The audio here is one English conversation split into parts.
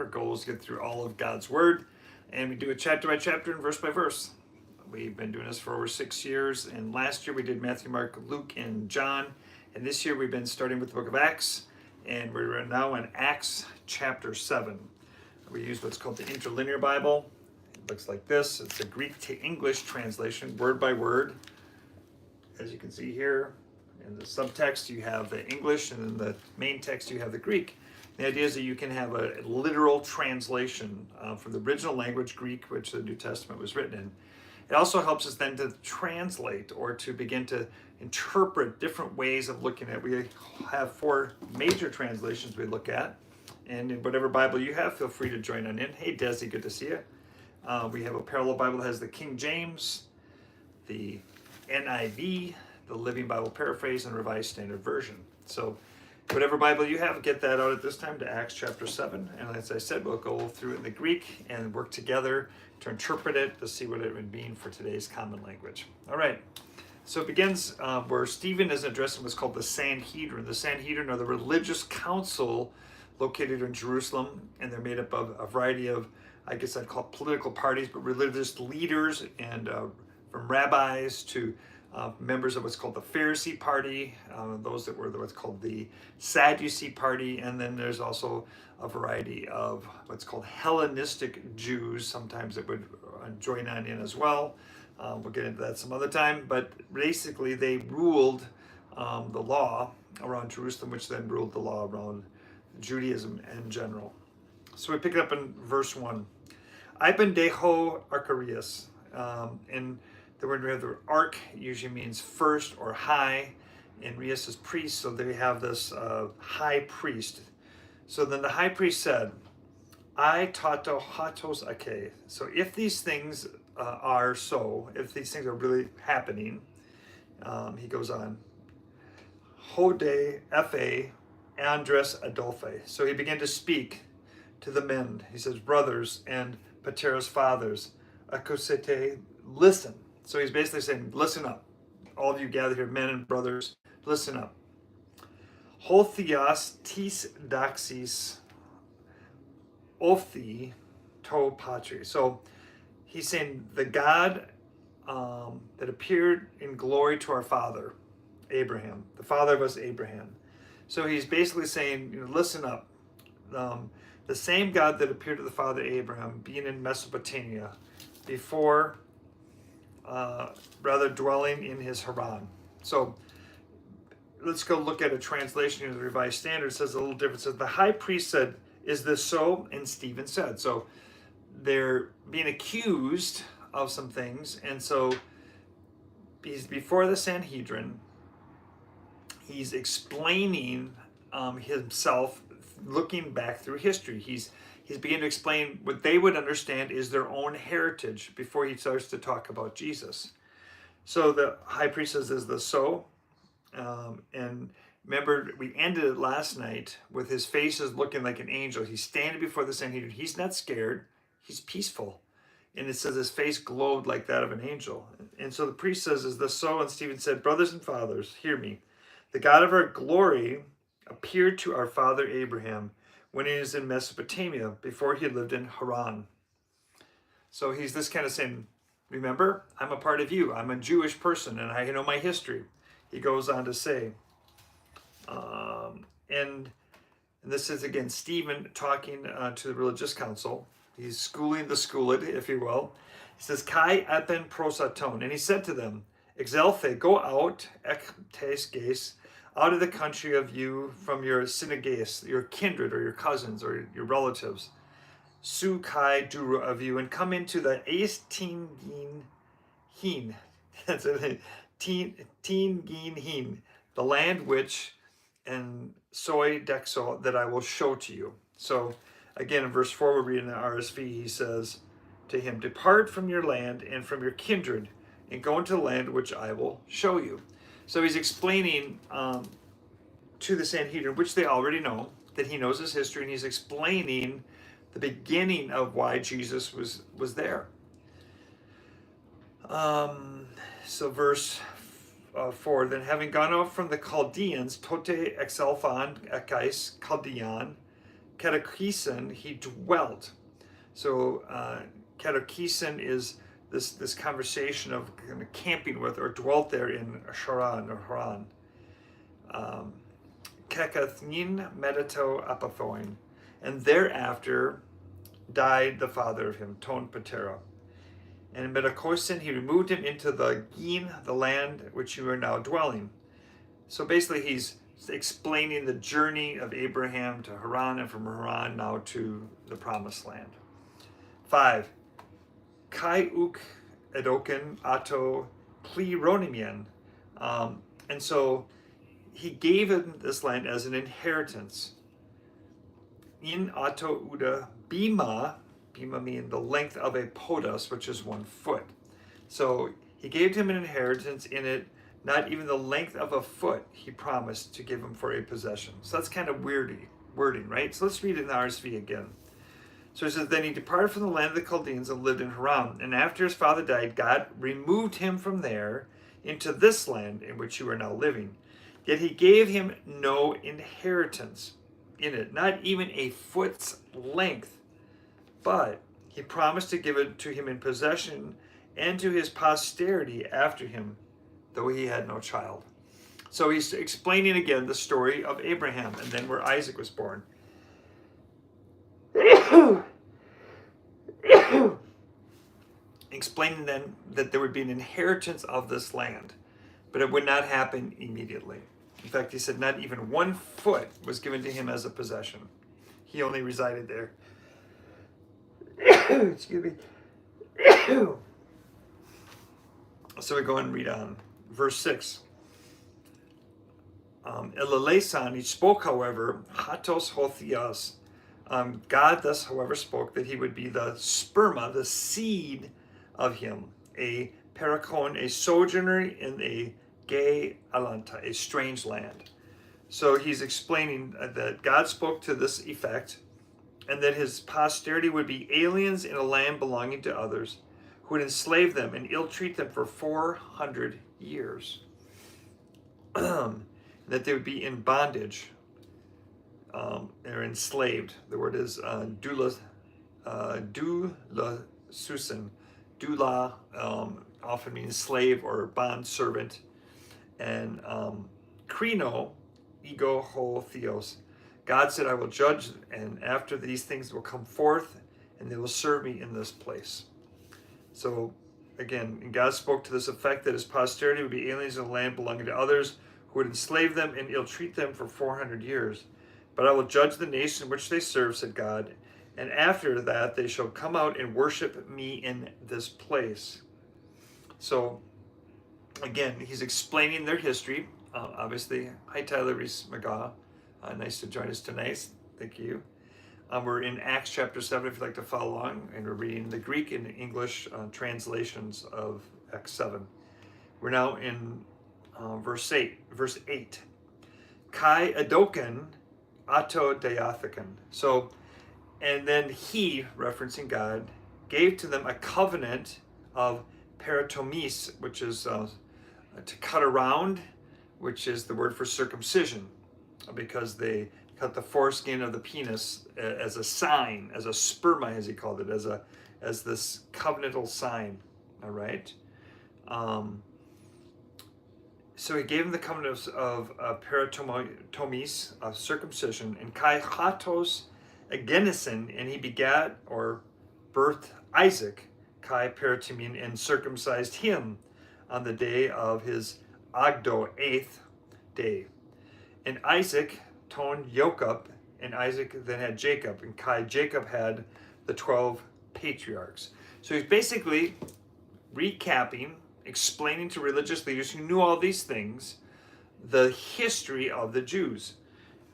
Our goal is to get through all of God's Word, and we do it chapter by chapter and verse by verse. We've been doing this for over 6 years, and last year we did Matthew, Mark, Luke, and John, and this year we've been starting with the book of Acts, and we're now in Acts chapter 7. We use what's called the Interlinear Bible. It looks like this. It's a Greek to English translation, word by word. As you can see here, in the subtext you have the English, and in the main text you have the Greek. The idea is that you can have a literal translation from the original language, Greek, which the New Testament was written in. It also helps us then to translate or to begin to interpret different ways of looking at it. We have 4 major translations we look at, and in whatever Bible you have, feel free to join on in. Hey, Desi, good to see you. We have a parallel Bible that has the King James, the NIV, the Living Bible Paraphrase, and Revised Standard Version. So whatever Bible you have, get that out at this time to Acts chapter 7. And as I said, we'll go through it in the Greek and work together to interpret it, to see what it would mean for today's common language. All right. So it begins where Stephen is addressing what's called the Sanhedrin. The Sanhedrin are the religious council located in Jerusalem, and they're made up of a variety of, I guess I'd call it political parties, but religious leaders, and from rabbis to members of what's called the Pharisee party, those that were what's called the Sadducee party, and then there's also a variety of what's called Hellenistic Jews, sometimes that would join on in as well. We'll get into that some other time, but basically they ruled the law around Jerusalem, which then ruled the law around Judaism in general. So we pick it up in verse 1. Ibendeho Archarias, and the word we have, the arch usually means first or high, and Rias is priest, so they have this high priest. So then the high priest said, I tato hatos ake. So if these things are so, if these things are really happening, he goes on, Hode Fa Andres Adolphe. So he began to speak to the men. He says, brothers and pateros fathers, akosete, listen. So he's basically saying, listen up. All of you gathered here, men and brothers, listen up. Hotheos tis daxis ophi to patri. So he's saying the God that appeared in glory to our father, Abraham, the father of us, Abraham. So he's basically saying, listen up. The same God that appeared to the father Abraham, being in Mesopotamia, before rather dwelling in his Haran. So let's go look at a translation of the Revised Standard. It says a little different. It says, the high priest said, is this so? And Stephen said. So they're being accused of some things. And so he's before the Sanhedrin. He's explaining himself, looking back through history. He's beginning to explain what they would understand is their own heritage before he starts to talk about Jesus. So the high priest says, is this so? And remember, we ended it last night with his face is looking like an angel. He's standing before the Sanhedrin. He's not scared. He's peaceful. And it says his face glowed like that of an angel. And so the priest says, is this so? And Stephen said, brothers and fathers, hear me. The God of our glory appeared to our father Abraham when he was in Mesopotamia, before he lived in Haran. So he's this kind of saying, remember, I'm a part of you. I'm a Jewish person, and I know my history. He goes on to say, and this is, again, Stephen talking to the religious council. He's schooling the schooled, if you will. He says, Kai epen prosaton. And he said to them, Exelphe, go out, ek tes ges, out of the country of you, from your synagogues, your kindred or your cousins or your relatives, su kai dura of you, and come into the teen hin, that's it, teen gin hin, the land which, and soy dexo, that I will show to you. So again, in verse 4, we're reading the RSV, he says to him, depart from your land and from your kindred, and go into the land which I will show you. So he's explaining to the Sanhedrin, which they already know, that he knows his history, and he's explaining the beginning of why Jesus was there. So verse 4, then having gone out from the Chaldeans, tote exelphan ekais Chaldean, Catechesen he dwelt. So catechesen is this conversation of kind of camping with or dwelt there in Sharan or Haran. Kekathnin medito apathoin. And thereafter died the father of him, Ton Patera. And in Metakosin he removed him into the Gin, the land which you are now dwelling. So basically he's explaining the journey of Abraham to Haran, and from Haran now to the promised land. 5. Kai uk edoken ato plironimian. And so he gave him this land as an inheritance. In ato uda bima meaning the length of a podas, which is 1 foot. So he gave him an inheritance in it, not even the length of a foot he promised to give him for a possession. So that's kind of weirdy wording, right? So let's read it in the RSV again. So it says, then he departed from the land of the Chaldeans and lived in Haran. And after his father died, God removed him from there into this land in which you are now living. Yet he gave him no inheritance in it, not even a foot's length. But he promised to give it to him in possession and to his posterity after him, though he had no child. So he's explaining again the story of Abraham and then where Isaac was born. Explaining then that there would be an inheritance of this land, but it would not happen immediately. In fact, he said not even 1 foot was given to him as a possession. He only resided there. Excuse me. So we go and read on. Verse 6. Elalesan, he spoke, however, hatos hothias. God thus, however, spoke that he would be the sperma, the seed of him, a parakon, a sojourner in a gay alanta, a strange land. So he's explaining that God spoke to this effect, and that his posterity would be aliens in a land belonging to others, who would enslave them and ill-treat them for 400 years. That they would be in bondage, or enslaved. The word is dula susan. Dula often means slave or bond servant. And krino, ego ho theos. God said, I will judge, and after these things will come forth, and they will serve me in this place. So, again, God spoke to this effect that his posterity would be aliens in the land belonging to others, who would enslave them and ill-treat them for 400 years. But I will judge the nation which they serve, said God, and after that they shall come out and worship me in this place. So, again, he's explaining their history. Obviously, hi Tyler Reese McGaw. Nice to join us tonight. Thank you. We're in Acts chapter 7 if you'd like to follow along, and we're reading the Greek and English translations of Acts 7. We're now in verse 8. Kai adoken ato deathikan. So, and then he, referencing God, gave to them a covenant of peritomis, which is to cut around, which is the word for circumcision, because they cut the foreskin of the penis as a sign, as a sperma, as he called it, as this covenantal sign. All right. So he gave him the covenant of peritomis, of circumcision, and kai hatos agenison, and he begat or birthed Isaac, kai peritomin, and circumcised him on the day of his Agdo, 8th day. And Isaac ton Jacob, and Isaac then had Jacob, and Jacob had the 12 patriarchs. So he's basically recapping, explaining to religious leaders who knew all these things, the history of the Jews.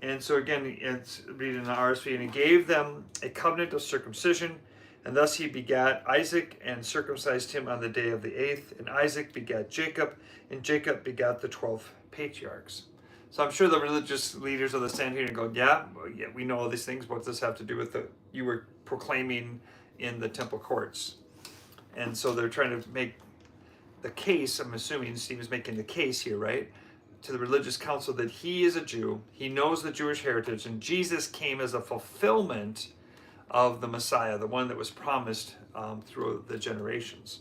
And so again, it's reading in the RSV, and he gave them a covenant of circumcision, and thus he begat Isaac and circumcised him on the day of the 8th, and Isaac begat Jacob, and Jacob begat the 12 patriarchs. So I'm sure the religious leaders of the Sanhedrin go, yeah, we know all these things. What does this have to do with you were proclaiming in the temple courts? And so they're trying to make the case. I'm assuming Steve is making the case here, right? to the religious council that he is a Jew. He knows the Jewish heritage, and Jesus came as a fulfillment of the Messiah, the one that was promised through the generations.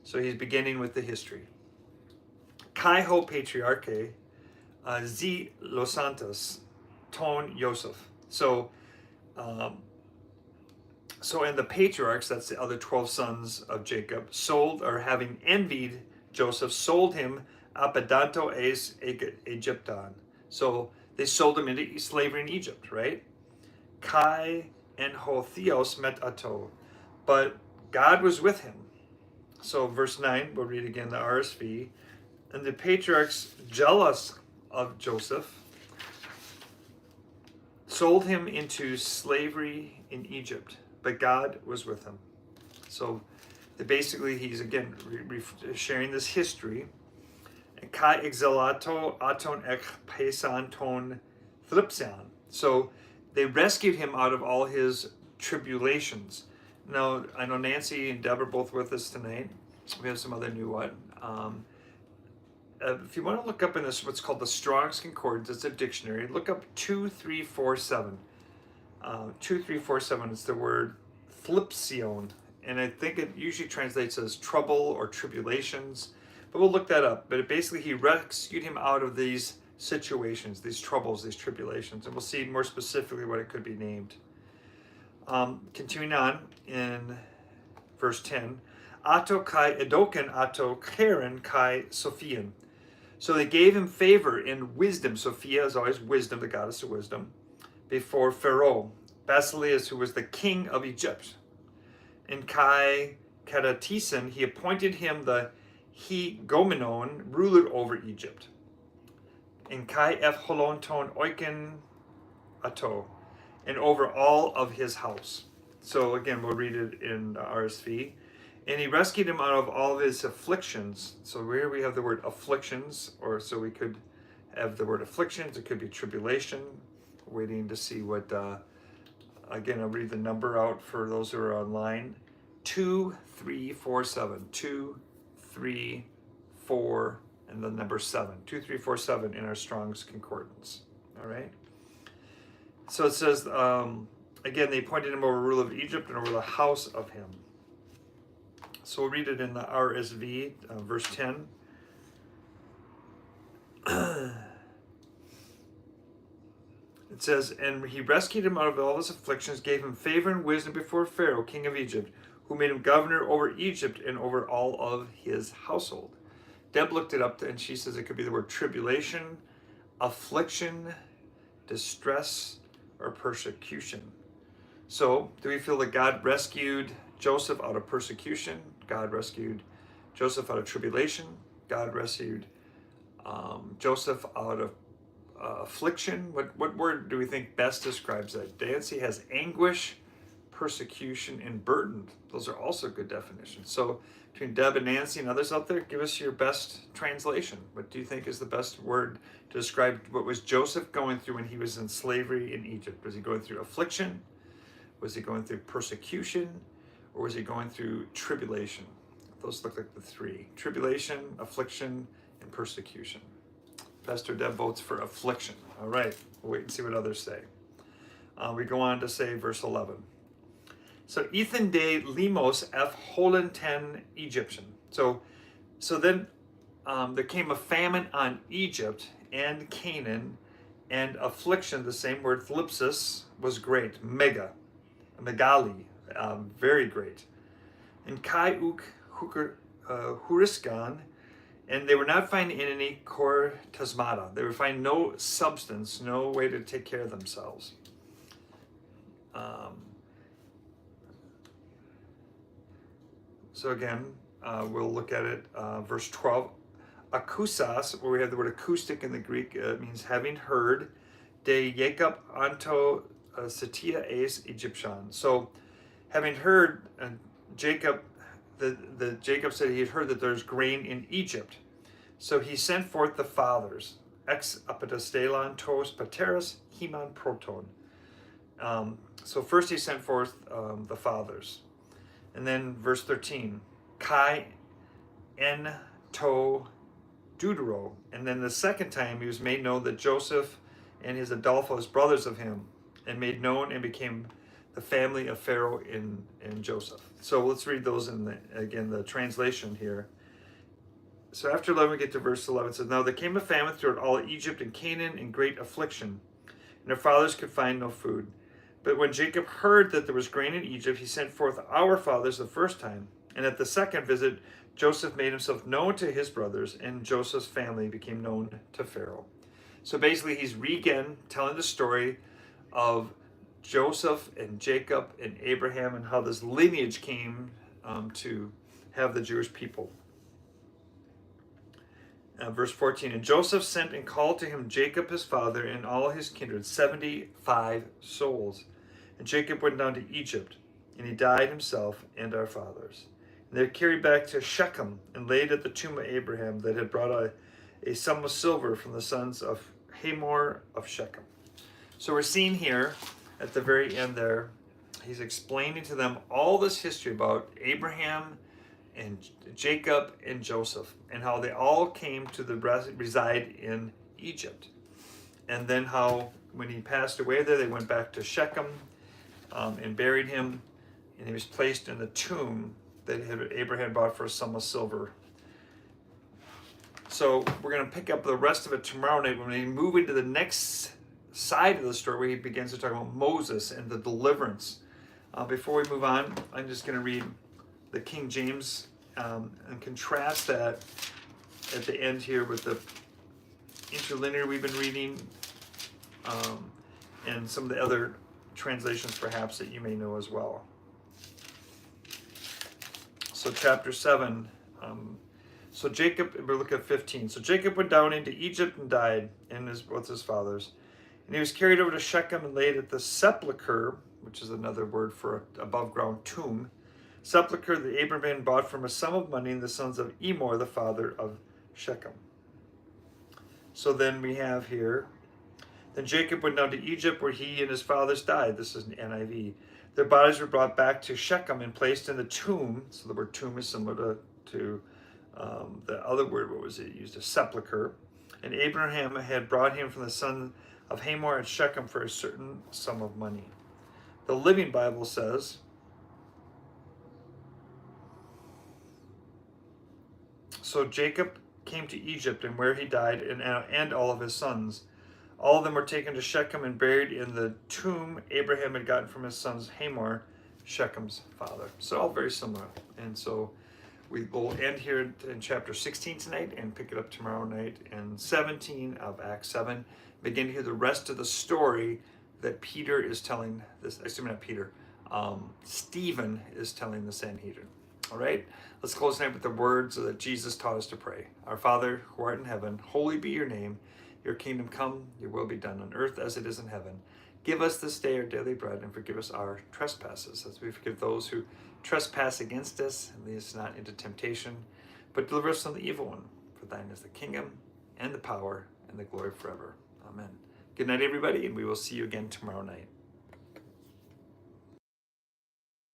So he's beginning with the history. Kai ho patriarche, zi los santos, ton Yosef. So and the patriarchs, that's the other 12 sons of Jacob, sold, or having envied Joseph, sold him apedanto es Egyptan. So they sold him into slavery in Egypt, right? Kai en ho theos met ato. But God was with him. So verse 9, we'll read again the RSV. And the patriarchs, jealous of Joseph, sold him into slavery in Egypt, but God was with him. So basically he's again sharing this history. Kai exelato aton ek pesan ton thlipsan. So they rescued him out of all his tribulations. Now, I know Nancy and Deb are both with us tonight. We have some other new one. If you want to look up in this, what's called the Strong's Concordance, it's a dictionary. Look up 2347. 2347 is the word thlipsion, and I think it usually translates as trouble or tribulations. But we'll look that up. But basically, he rescued him out of these situations, these troubles, these tribulations, and we'll see more specifically what it could be named. Continuing on in verse 10, Ato kai edoken ato keren kai Sophian. So they gave him favor in wisdom. Sophia is always wisdom, the goddess of wisdom, before Pharaoh, Basileus, who was the king of Egypt. And Kai Karatisen, he appointed him the He-Gomenon, ruler over Egypt. And Kai F. Holonton Oiken Ato, and over all of his house. So again, we'll read it in RSV. And he rescued him out of all of his afflictions. So here we have the word afflictions, or so we could have the word afflictions. It could be tribulation. Waiting to see what, again, I'll read the number out for those who are online. 2347. 2, 3, 4, and the number 7. 2347 in our Strong's Concordance. All right. So it says, again, they appointed him over ruler of Egypt and over the house of him. So we'll read it in the RSV, verse 10. It says, and he rescued him out of all his afflictions, gave him favor and wisdom before Pharaoh, king of Egypt, who made him governor over Egypt and over all of his household. Deb looked it up, and she says it could be the word tribulation, affliction, distress, or persecution. So, do we feel that God rescued Joseph out of persecution? God rescued Joseph out of tribulation. God rescued Joseph out of affliction. What word do we think best describes that? Dancy has anguish, persecution, and burdened. Those are also good definitions. So between Deb and Nancy and others out there, give us your best translation. What do you think is the best word to describe what was Joseph going through when he was in slavery in Egypt? Was he going through affliction? Was he going through persecution? Or was he going through tribulation? Those look like the three. Tribulation, affliction, and persecution. Pastor Deb votes for affliction. All right, we'll wait and see what others say. We go on to say verse 11. So Ethan de Limos F. Holenten Egyptian. So then there came a famine on Egypt and Canaan, and affliction, the same word, thlipsis, was great. Megali, very great. And Kai Uk Huriskan, and they were not finding any kor tasmata. They were finding no substance, no way to take care of themselves. So again, we'll look at it, verse 12. Akusas, where we have the word acoustic in the Greek, means having heard. De Jacob anto Satia es Egyptian. So having heard, Jacob, Jacob said he had heard that there's grain in Egypt. So he sent forth the fathers. Ex apetastelan tos pateras heman proton. So first he sent forth the fathers. And then verse 13. Kai en to Deutero. And then the second time he was made known that Joseph and his Adolphus, brothers of him, and made known and became the family of Pharaoh in Joseph. So let's read those in the translation here. So after 11, we get to verse 11. It says, "Now there came a famine throughout all Egypt and Canaan in great affliction, and their fathers could find no food. But when Jacob heard that there was grain in Egypt, he sent forth our fathers the first time. And at the second visit, Joseph made himself known to his brothers, and Joseph's family became known to Pharaoh." So basically, he's again telling the story of Joseph and Jacob and Abraham and how this lineage came to have the Jewish people. Verse 14, "And Joseph sent and called to him Jacob his father and all his kindred, 75 souls. And Jacob went down to Egypt, and he died himself and our fathers. And they were carried back to Shechem and laid at the tomb of Abraham that had brought a sum of silver from the sons of Hamor of Shechem." So we're seeing here at the very end there, he's explaining to them all this history about Abraham and Jacob and Joseph and how they all came to reside in Egypt. And then how when he passed away there, they went back to Shechem and buried him, and he was placed in the tomb that Abraham bought for a sum of silver. So we're going to pick up the rest of it tomorrow night when we move into the next side of the story where he begins to talk about Moses and the deliverance. Before we move on, I'm just going to read the King James and contrast that at the end here with the interlinear we've been reading and some of the other translations perhaps that you may know as well. So chapter 7, so Jacob, we'll look at 15. "So Jacob went down into Egypt and died with his fathers. And he was carried over to Shechem and laid at the sepulchre," which is another word for above ground tomb, "sepulchre that Abraham bought from a sum of money and the sons of Emor, the father of Shechem." So then we have here, "Then Jacob went down to Egypt where he and his fathers died." This is an NIV. "Their bodies were brought back to Shechem and placed in the tomb." So the word tomb is similar to the other word, what was it used? A sepulchre. "And Abraham had brought him from the son of Hamor at Shechem for a certain sum of money." The Living Bible says, "So Jacob came to Egypt, and where he died, and all of his sons. All of them were taken to Shechem and buried in the tomb Abraham had gotten from his sons Hamor, Shechem's father." So all very similar. And so we will end here in chapter 16 tonight and pick it up tomorrow night in 17 of Acts 7. Begin to hear the rest of the story that Peter is telling this, not Peter, Stephen is telling the Sanhedrin. All right, let's close tonight with the words that Jesus taught us to pray. "Our Father, who art in heaven, holy be your name. Your kingdom come, your will be done on earth as it is in heaven. Give us this day our daily bread, and forgive us our trespasses, as we forgive those who trespass against us. And lead us not into temptation, but deliver us from the evil one. For thine is the kingdom, and the power, and the glory forever. Amen." Good night, everybody, and we will see you again tomorrow night.